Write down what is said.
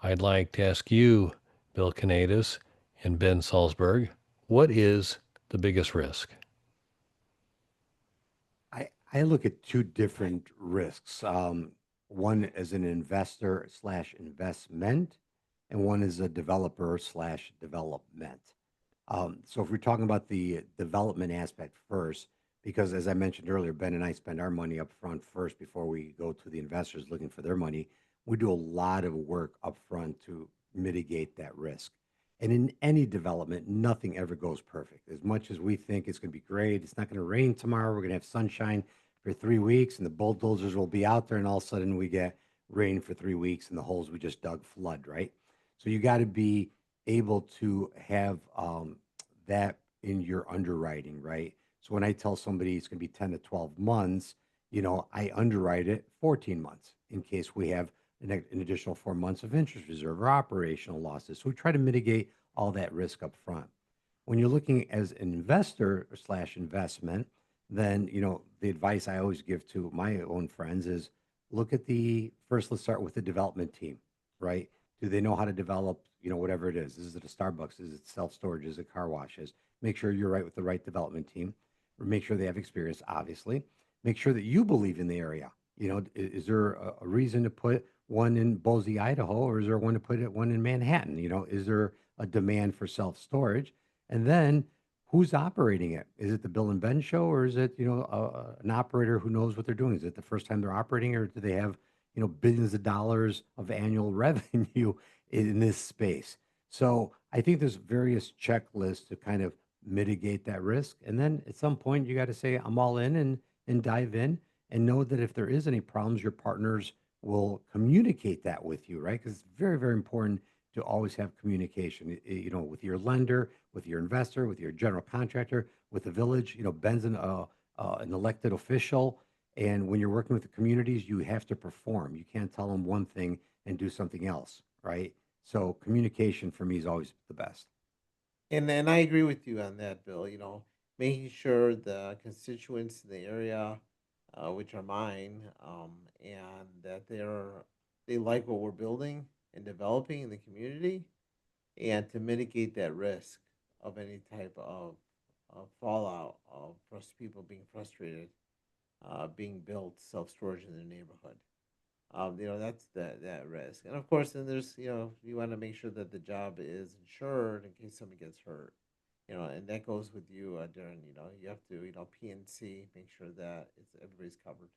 I'd like to ask you, Bill Kanatas and Ben Salzberg, what is the biggest risk? I look at two different risks. One as an investor slash investment, and one is a developer slash development. So if we're talking about the development aspect first, because as I mentioned earlier, Ben and I spend our money up front first before we go to the investors looking for their money. We do a lot of work up front to mitigate that risk. And in any development, nothing ever goes perfect. As much as we think it's going to be great, it's not going to rain tomorrow. We're going to have sunshine for 3 weeks, and the bulldozers will be out there, and all of a sudden we get rain for 3 weeks, and the holes we just dug flood, right? So you got to be able to have that in your underwriting, right? So when I tell somebody it's going to be 10 to 12 months, I underwrite it 14 months in case we have an additional 4 months of interest reserve or operational losses. So we try to mitigate all that risk up front. When you're looking as an investor slash investment, then the advice I always give to my own friends is look at the first. Let's start with the development team, right? Do they know how to develop, whatever it is? Is it a Starbucks? Is it self storage? Is it car washes? Make sure you're right with the right development team. Make sure they have experience, obviously. Make sure that you believe in the area. Is there a reason to put one in Boise, Idaho, or is there one to put it one in Manhattan? Is there a demand for self storage? And then who's operating it? Is it the Bill and Ben show, or is it an operator who knows what they're doing? Is it the first time they're operating, or do they have billions of dollars of annual revenue in this space? So I think there's various checklists to kind of mitigate that risk, and then at some point you got to say I'm all in and dive in and know that if there is any problems, your partners will communicate that with you, right? Because it's very, very important to always have communication, with your lender, with your investor, with your general contractor, with the village. Ben's an elected official. And when you're working with the communities, you have to perform. You can't tell them one thing and do something else, right? So communication for me is always the best. And I agree with you on that, Bill. Making sure the constituents in the area, which are mine, and that they like what we're building and developing in the community, and to mitigate that risk of any type of fallout of people being frustrated, being built self storage in their neighborhood. That's that risk, and of course, then there's you want to make sure that the job is insured in case somebody gets hurt. And that goes with you during you have to PNC make sure that everybody's covered.